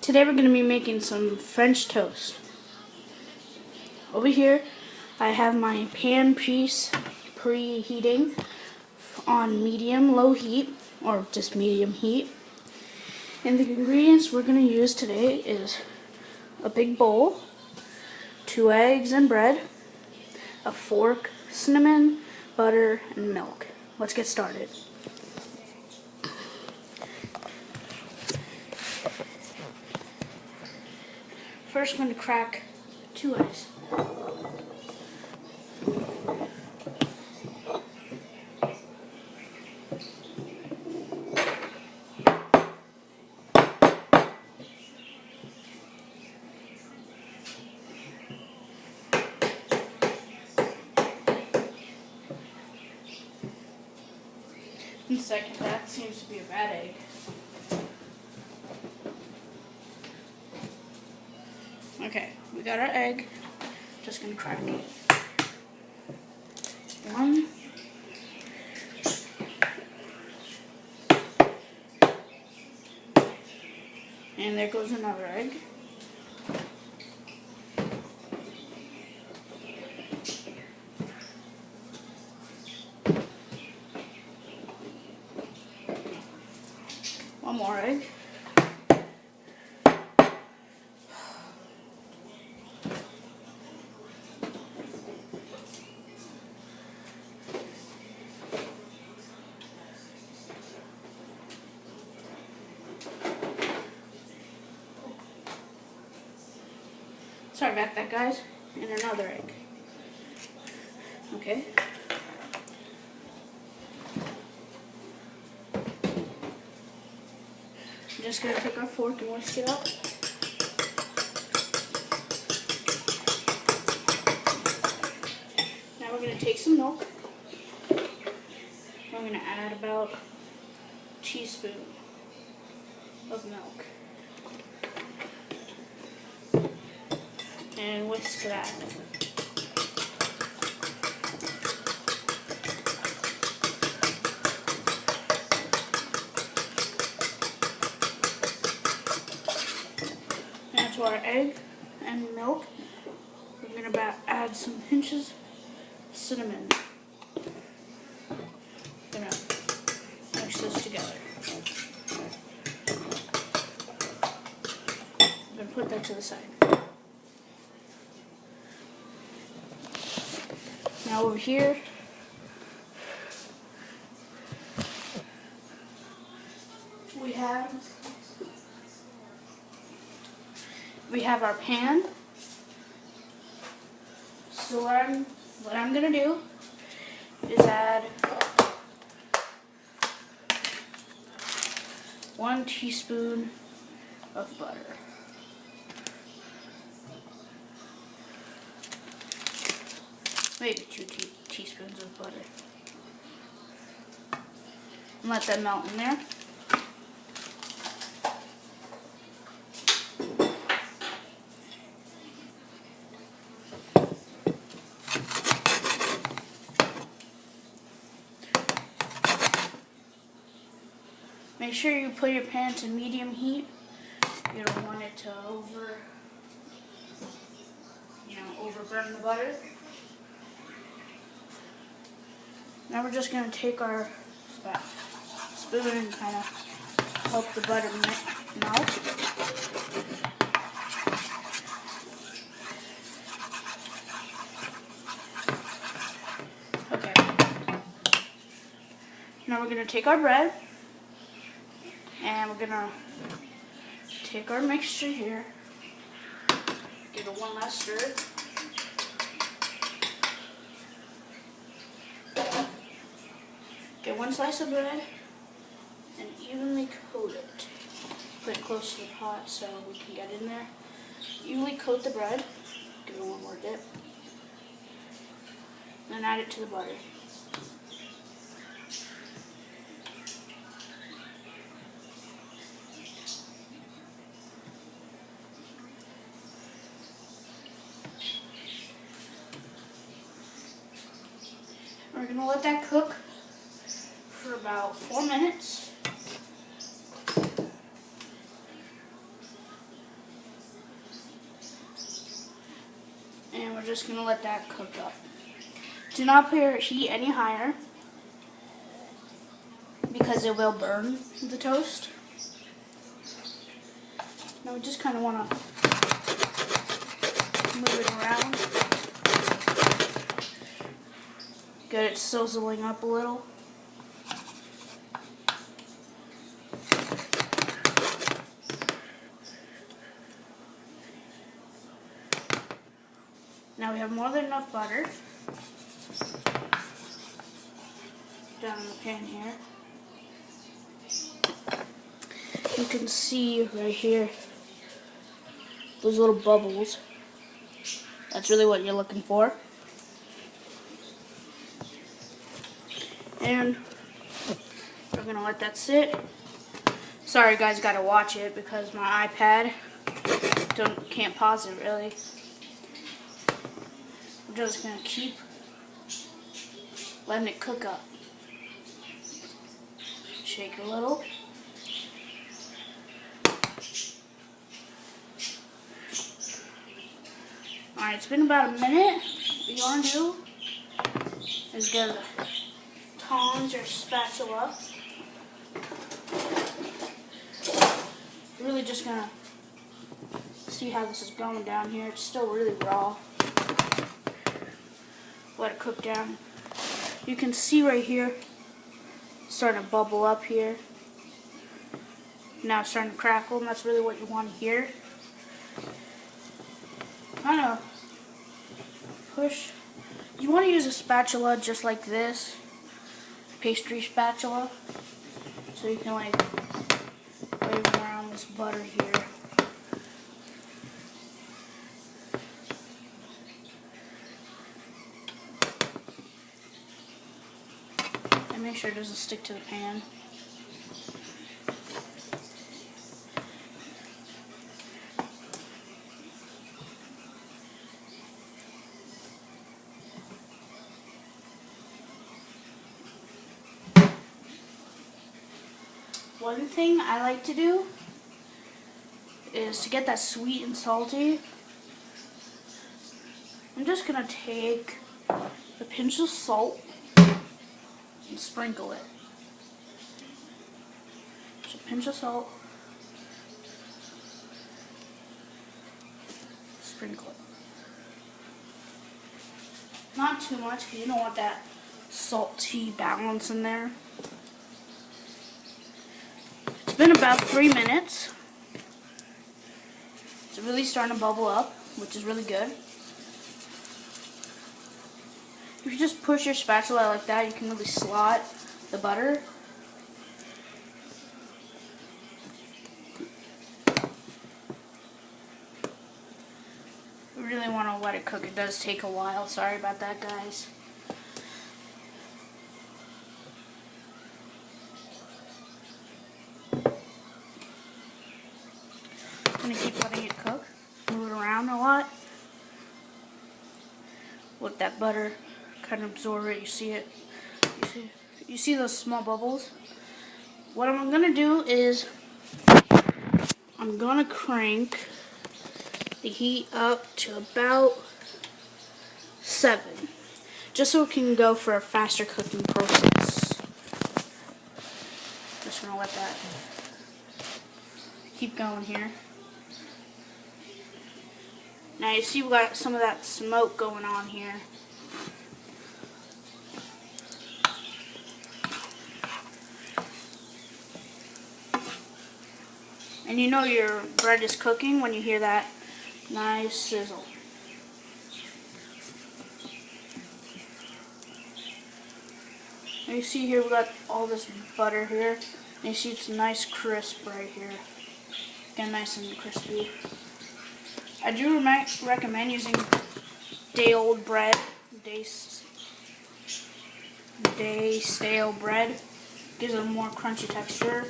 Today we're going to be making some French toast. Over here I have my pan preheating on medium-low heat, or just medium heat. And the ingredients we're going to use today is a big bowl, 2 eggs and bread, a fork, cinnamon, butter, and milk. Let's get started. First, I'm going to crack 2 eggs. And second, that seems to be a bad egg. Okay, we got our egg. Just gonna crack it. 1. And there goes another egg. One more egg. Sorry about that, guys. And another egg. Okay. I'm just going to take our fork and whisk it up. Now we're going to take some milk. I'm going to add about a teaspoon of milk. And whisk that. Now to our egg and milk, we're going to add some pinches of cinnamon. Going to mix this together. I'm going to put that to the side. Now over here, we have our pan. So what I'm gonna do is add 1 teaspoon of butter. Maybe 2 teaspoons of butter. And let that melt in there. Make sure you put your pan to medium heat. You don't want it to overburn the butter. Now we're just going to take our spoon and kind of help the butter melt. Okay. Now we're going to take our bread and we're going to take our mixture here, give it one last stir. Get 1 slice of bread and evenly coat it. Put it close to the pot so we can get in there. Evenly coat the bread. Give it one more dip. Then add it to the butter. We're going to let that cook for about 4 minutes. And we're just going to let that cook up. Do not put your heat any higher because it will burn the toast. Now we just kind of want to move it around. Get it sizzling up a little. Now we have more than enough butter down in the pan here. You can see right here those little bubbles. That's really what you're looking for. And we're gonna let that sit. Sorry guys, gotta watch it because my iPad can't pause it really. I'm just gonna keep letting it cook up. Shake a little. Alright, it's been about a minute. What you want to do is get a tongs or spatula. Really just going to see how this is going down here. It's still really raw. Let it cook down. You can see right here, it's starting to bubble up here. Now it's starting to crackle, and that's really what you want to hear. Kind of push. You want to use a spatula just like this, pastry spatula, so you can like wave around this butter here. And make sure it doesn't stick to the pan. One thing I like to do is to get that sweet and salty. I'm just going to take a pinch of salt and sprinkle it. Just a pinch of salt. Sprinkle it. Not too much because you don't want that salty balance in there. It's been about 3 minutes. It's really starting to bubble up, which is really good. If you just push your spatula like that, you can really slot the butter. You really want to let it cook. It does take a while. Sorry about that, guys. I'm going to keep letting it cook. Move it around a lot. Let that butter kind of absorb it. You see it? You see those small bubbles? What I'm going to do is I'm going to crank the heat up to about 7. Just so it can go for a faster cooking process. Just going to let that keep going here. Now you see we got some of that smoke going on here. And you know your bread is cooking when you hear that nice sizzle. And you see here we got all this butter here. And you see it's nice crisp right here. Again, nice and crispy. I do recommend using day-old bread, day stale bread. Gives it a more crunchy texture.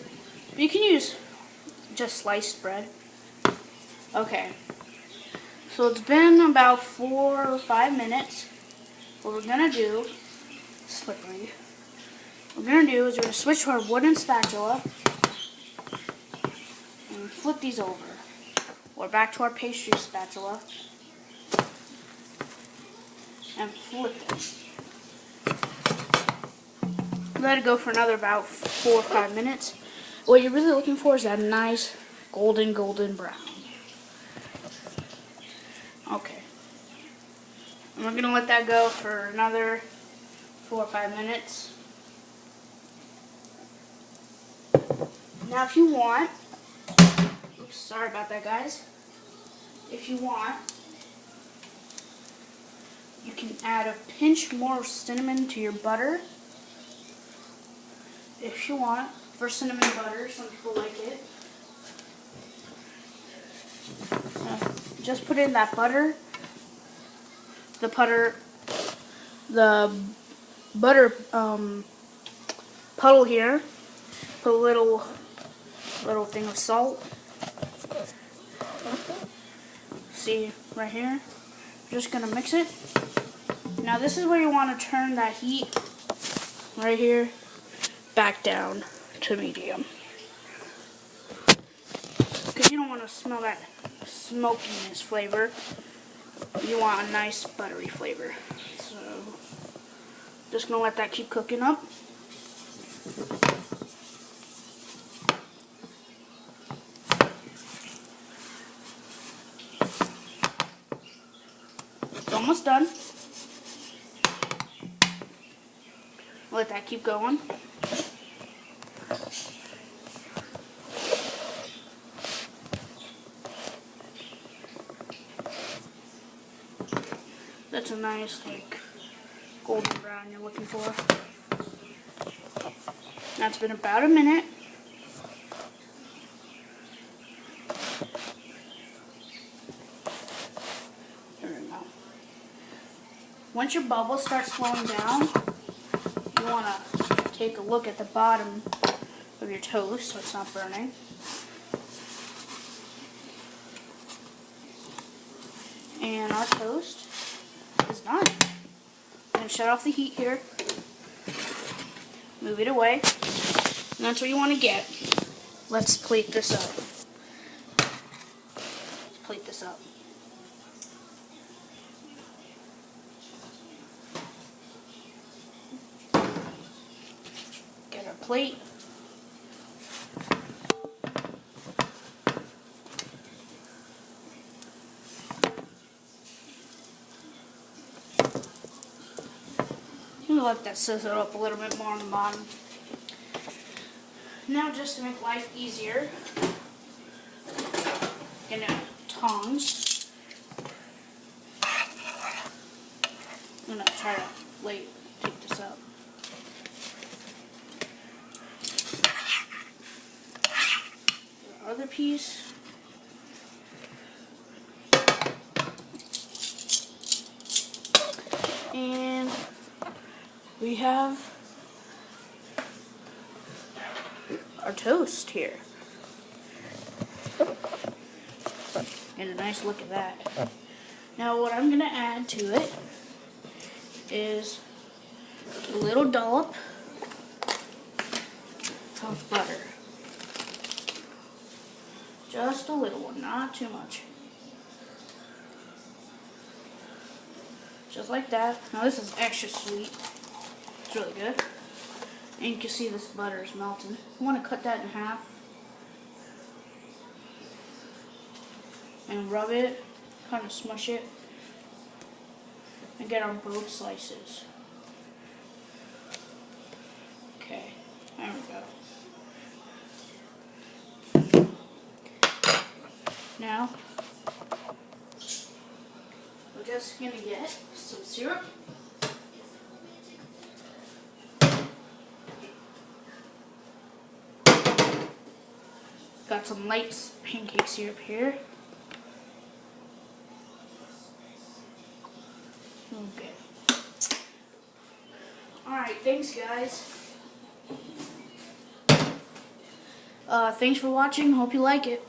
But you can use just sliced bread. Okay, so it's been about 4 or 5 minutes. What we're gonna do, slippery. What we're gonna do is we're gonna switch to our wooden spatula and flip these over. Or back to our pastry spatula. and flip it. Let it go for another about 4 or 5 minutes. What you're really looking for is that nice golden brown. Okay. And we're gonna let that go for another 4 or 5 minutes. Now if you want, oops, sorry about that guys. If you want, you can add a pinch more cinnamon to your butter. If you want, for cinnamon butter, some people like it. Just put in that butter, the butter puddle here. Put a little thing of salt. See right here. Just gonna mix it. Now this is where you want to turn that heat right here back down to medium, because you don't want to smell that smokiness flavor. You want a nice buttery flavor. So just gonna let that keep cooking up. It's almost done. Let that keep going. That's a nice, like, golden brown you're looking for. That's been about a minute. There we go. Once your bubbles start slowing down, you want to take a look at the bottom of your toast so it's not burning. And our toast is done. I'm going to shut off the heat here. Move it away. And that's what you want to get. Let's plate this up. Let's plate this up. Get our plate. Let that sizzle up a little bit more on the bottom. Now, just to make life easier, in tongs, I'm gonna try to take this up. The other piece. And we have our toast here. And a nice look at that. Now what I'm going to add to it is a little dollop of butter. Just a little one, not too much. Just like that. Now this is extra sweet. It's really good. And you can see this butter is melting. You want to cut that in half. And rub it. Kind of smush it. And get on both slices. Okay. There we go. Now, we're just going to get some syrup. Got some light pancake syrup here. Okay. Alright, thanks guys. Thanks for watching. Hope you like it.